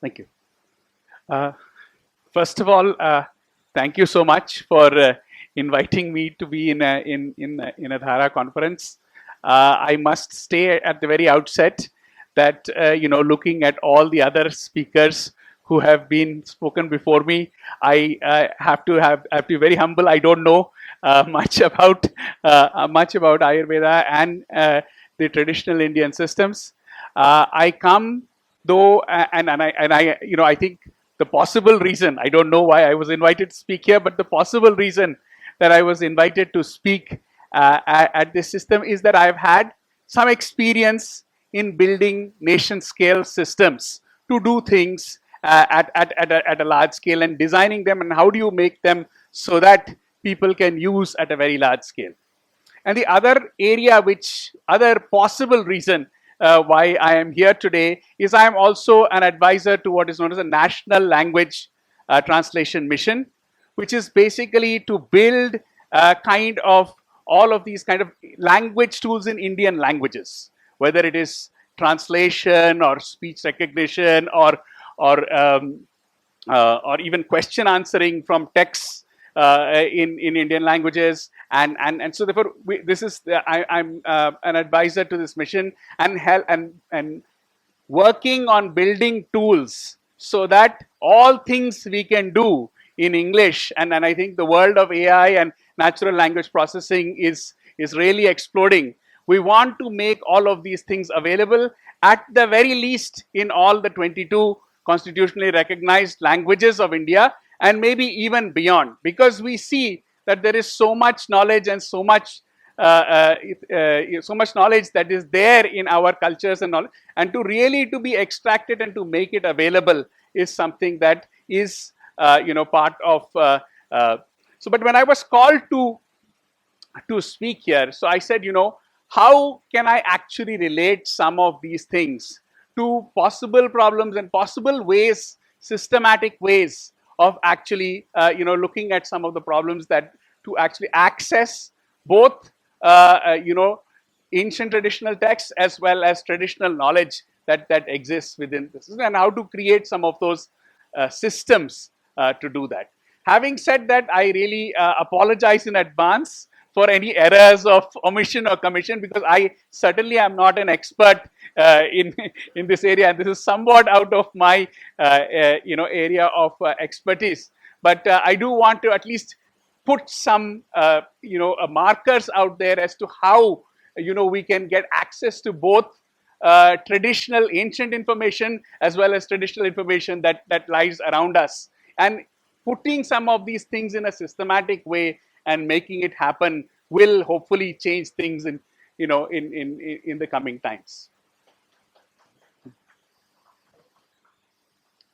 Thank you. Uh, First of all, thank you so much for inviting me to be in a Dhara conference. I must stay at the very outset that looking at all the other speakers who have been spoken before me, I have to be very humble. I don't know much about Ayurveda and the traditional Indian systems. I come though, and I I think the possible reason, I don't know why I was invited to speak here, but the possible reason that I was invited to speak at this system is that I've had some experience in building nation scale systems to do things at a large scale and designing them, and how do you make them so that people can use at a very large scale. And the other area, which other possible reason why I am here today is I am also an advisor to what is known as a national language translation mission, which is basically to build kind of all of these kind of language tools in Indian languages, whether it is translation or speech recognition or even question answering from texts in Indian languages, and so therefore this is I'm an advisor to this mission and help and working on building tools so that all things we can do in English, and I think the world of AI and natural language processing is really exploding. We want to make all of these things available at the very least in all the 22 constitutionally recognized languages of India, and maybe even beyond, because we see that there is so much knowledge and so much knowledge that is there in our cultures and all, and to really to be extracted and to make it available is something that is part of so. But when I was called to speak here, so I said, how can I actually relate some of these things to possible problems and possible ways, systematic ways of actually looking at some of the problems that to actually access both ancient traditional texts as well as traditional knowledge that exists within this, and how to create some of those systems to do that. Having said that, I really apologize in advance for any errors of omission or commission, because I certainly am not an expert in this area, and this is somewhat out of my area of expertise. But I do want to at least put some markers out there as to how we can get access to both traditional ancient information as well as traditional information that lies around us, and putting some of these things in a systematic way and making it happen will hopefully change things in the coming times.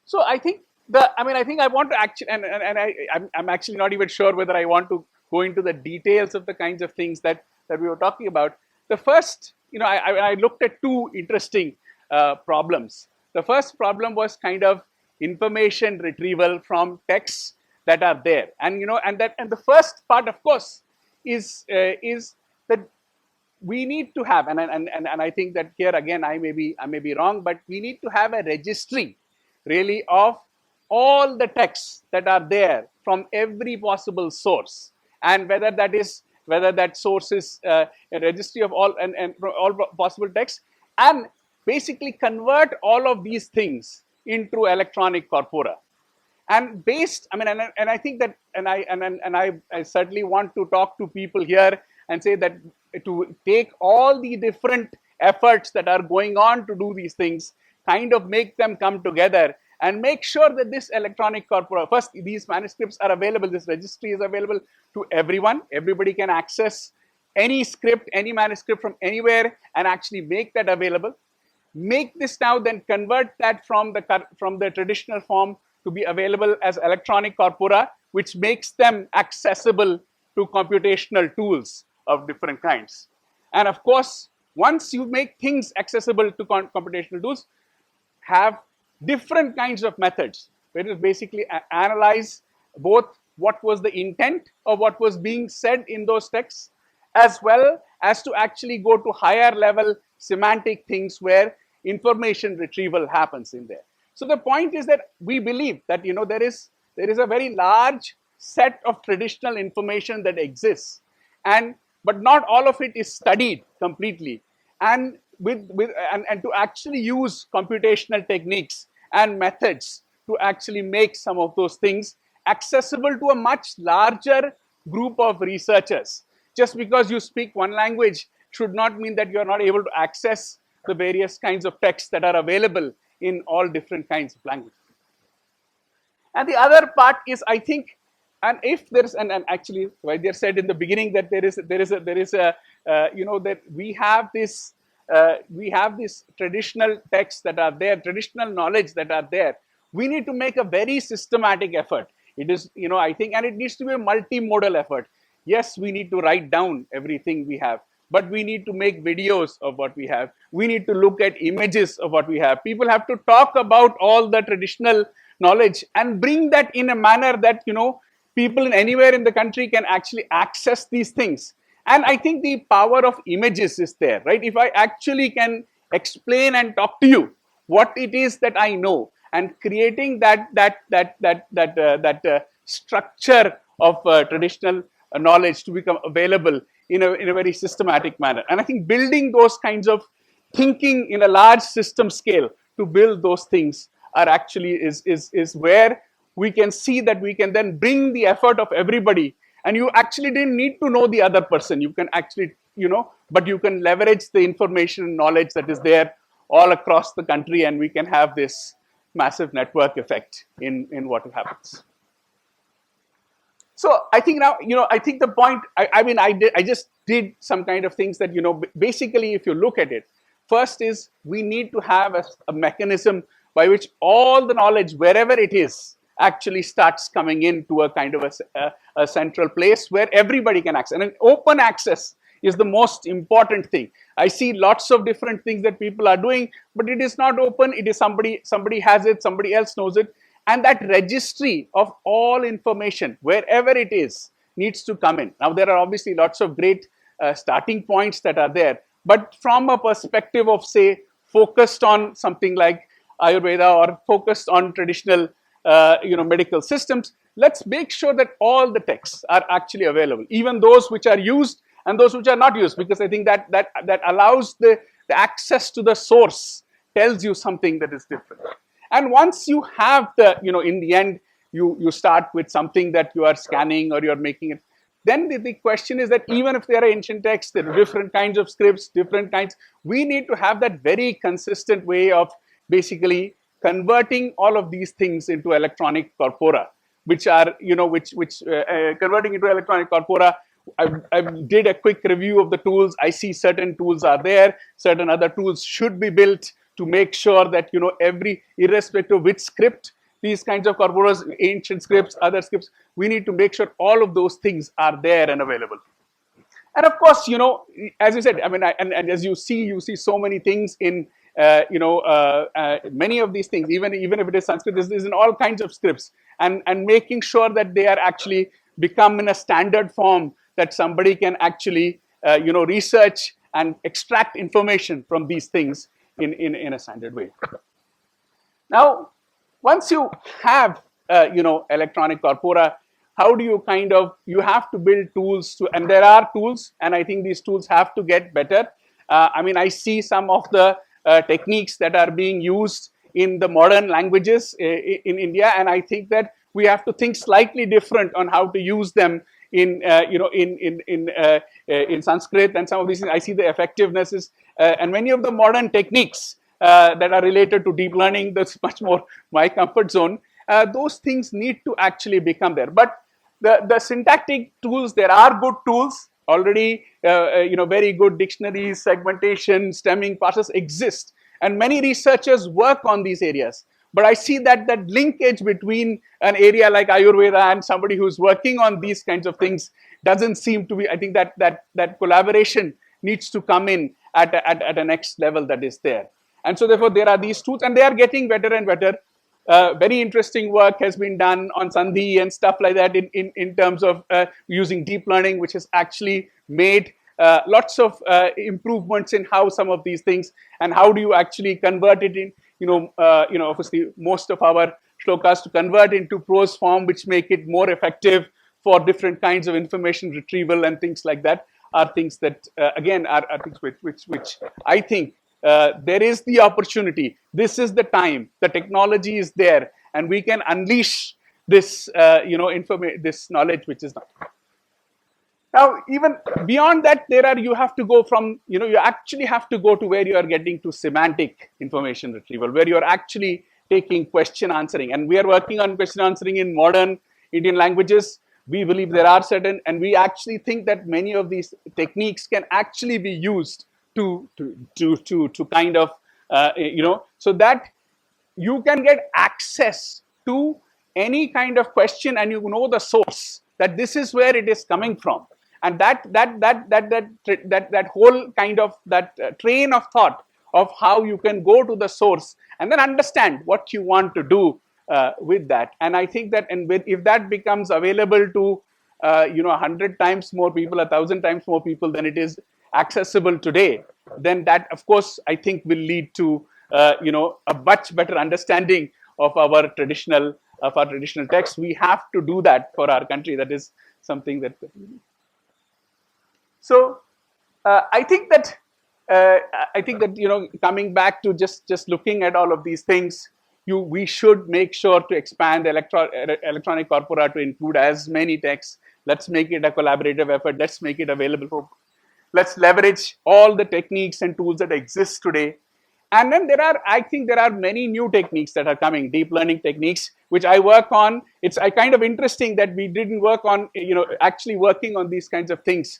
So I think I think I want to actually, I'm actually not even sure whether I want to go into the details of the kinds of things that we were talking about. The first, I looked at two interesting problems. The first problem was kind of information retrieval from texts that are there, and the first part, of course, is that we need to have, and I think that here again I may be wrong, but we need to have a registry really of all the texts that are there from every possible source, and whether that source is a registry of all and all possible texts, and basically convert all of these things into electronic corpora. And based, and I think that, and I certainly want to talk to people here and say that to take all the different efforts that are going on to do these things, kind of make them come together and make sure that this electronic corpora, first, these manuscripts are available, this registry is available to everyone. Everybody can access any script, any manuscript from anywhere and actually make that available. Make this now, then convert that from the traditional form to be available as electronic corpora, which makes them accessible to computational tools of different kinds. And of course, once you make things accessible to computational tools, have different kinds of methods where you basically analyze both what was the intent of what was being said in those texts, as well as to actually go to higher level semantic things where information retrieval happens in there. So the point is that we believe that there is a very large set of traditional information that exists, and but not all of it is studied completely. And and to actually use computational techniques and methods to actually make some of those things accessible to a much larger group of researchers. Just because you speak one language should not mean that you are not able to access the various kinds of texts that are available in all different kinds of languages. And the other part is, I think, and if there's, and actually, Vaidya said in the beginning that there is a that we have this traditional texts that are there, traditional knowledge that are there. We need to make a very systematic effort. It is, I think, and it needs to be a multimodal effort. Yes, we need to write down everything we have, but we need to make videos of what we have. We need to look at images of what we have. People have to talk about all the traditional knowledge and bring that in a manner that, people in anywhere in the country can actually access these things. And I think the power of images is there, right? If I actually can explain and talk to you what it is that I know, and creating that structure of traditional knowledge to become available in a very systematic manner. And I think building those kinds of thinking in a large system scale to build those things are actually is where we can see that we can then bring the effort of everybody, and you actually didn't need to know the other person. You can actually, but you can leverage the information and knowledge that is there all across the country, and we can have this massive network effect in what happens. So I think now, I think the point, I just did some kind of things that, basically, if you look at it, first is we need to have a mechanism by which all the knowledge, wherever it is, actually starts coming into a kind of a central place where everybody can access. And an open access is the most important thing. I see lots of different things that people are doing, but it is not open. It is somebody has it, somebody else knows it. And that registry of all information, wherever it is, needs to come in. Now, there are obviously lots of great starting points that are there, but from a perspective of, say, focused on something like Ayurveda or focused on traditional medical systems, let's make sure that all the texts are actually available, even those which are used and those which are not used, because I think that allows the access to the source, tells you something that is different. And once you have in the end, you start with something that you are scanning or you're making it. Then the question is that even if there are ancient texts, there are different kinds of scripts, different kinds, we need to have that very consistent way of basically converting all of these things into electronic corpora, which are, converting into electronic corpora. I did a quick review of the tools. I see certain tools are there, certain other tools should be built to make sure that, irrespective of which script, these kinds of corporas, ancient scripts, other scripts, we need to make sure all of those things are there and available. And of course, as you said, and as you see so many things in, many of these things, even if it is Sanskrit, this is in all kinds of scripts, and making sure that they are actually become in a standard form that somebody can actually, research and extract information from these things in a standard way. Now, once you have, electronic corpora, how do you you have to build tools and there are tools, and I think these tools have to get better. I see some of the techniques that are being used in the modern languages in India, and I think that we have to think slightly different on how to use them in Sanskrit and some of these things. I see the effectiveness is, and many of the modern techniques that are related to deep learning, that's much more my comfort zone. Those things need to actually become there. But the syntactic tools, there are good tools already. Very good dictionaries, segmentation, stemming, parsers exist, and many researchers work on these areas. But I see that linkage between an area like Ayurveda and somebody who's working on these kinds of things doesn't seem to be. I think that collaboration needs to come in at a next level that is there. And so therefore there are these tools, and they are getting better and better. Very interesting work has been done on Sandhi and stuff like that in terms of using deep learning, which has actually made lots of improvements in how some of these things, and how do you actually convert it in, obviously most of our shlokas to convert into prose form, which make it more effective for different kinds of information retrieval and things like that, are things that again are things which I think there is the opportunity. This is the time. The technology is there, and we can unleash this this knowledge which is not. Now, even beyond that, you have to go from, you actually have to go to where you are getting to semantic information retrieval, where you are actually taking question answering. And we are working on question answering in modern Indian languages. We believe there are certain, and we actually think that many of these techniques can actually be used to kind of, so that you can get access to any kind of question, and you know the source, that this is where it is coming from. And that whole kind of train of thought of how you can go to the source and then understand what you want to do with that. And I think that, and if that becomes available to 100 times more people, 1,000 times more people than it is accessible today, then that, of course, I think will lead to a much better understanding of our traditional texts. We have to do that for our country. That is something that. So I think that coming back to just looking at all of these things, we should make sure to expand electronic corpora to include as many texts. Let's make it a collaborative effort. Let's make it available. Let's leverage all the techniques and tools that exist today. And then I think there are many new techniques that are coming, deep learning techniques, which I work on. It's kind of interesting that we didn't work on, actually working on these kinds of things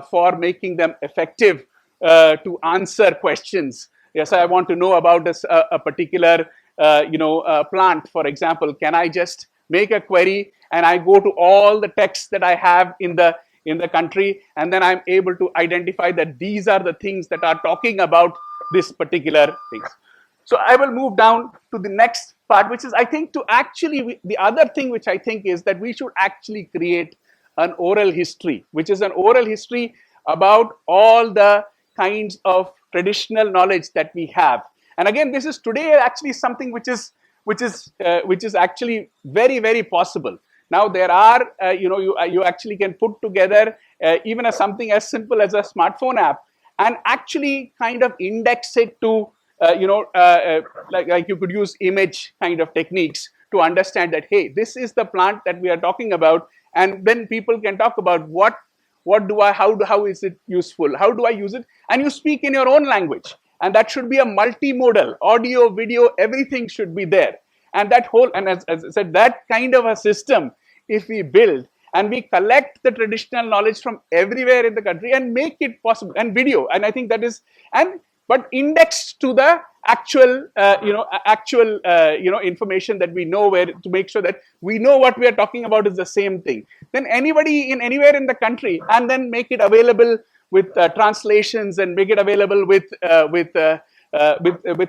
for making them effective to answer questions. Yes, I want to know about a particular, plant, for example. Can I just make a query and I go to all the texts that I have in the country, and then I'm able to identify that these are the things that are talking about this particular things. So I will move down to the next part, which is, I think, the other thing which I think is that we should actually create an oral history, which is an oral history about all the kinds of traditional knowledge that we have. And again, this is today actually something which is actually very, very possible. Now there are, you actually can put together even something as simple as a smartphone app and actually kind of index it to, like you could use image kind of techniques to understand that, hey, this is the plant that we are talking about. And then people can talk about how is it useful? How do I use it? And you speak in your own language. And that should be a multimodal, audio, video, everything should be there. And that whole, and as I said, that kind of a system, if we build and we collect the traditional knowledge from everywhere in the country and make it possible, and video, and I think that is, but indexed to the actual, information that we know, where to make sure that we know what we are talking about is the same thing. Then anybody anywhere in the country, and then make it available with translations and make it available with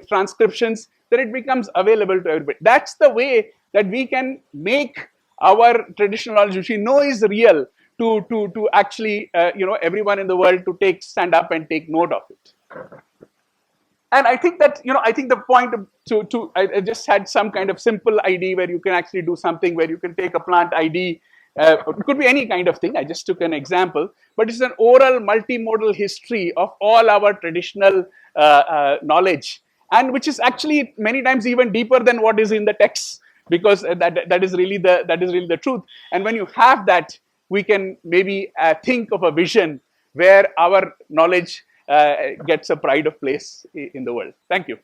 transcriptions, then it becomes available to everybody. That's the way that we can make our traditional knowledge, which we know is real, to actually everyone in the world to stand up and take note of it. And I think that, I think the point I just had some kind of simple ID where you can actually do something where you can take a plant ID. It could be any kind of thing. I just took an example, but it's an oral multimodal history of all our traditional knowledge, and which is actually many times even deeper than what is in the text, because that is really the truth. And when you have that, we can maybe think of a vision where our knowledge gets a pride of place in the world. Thank you.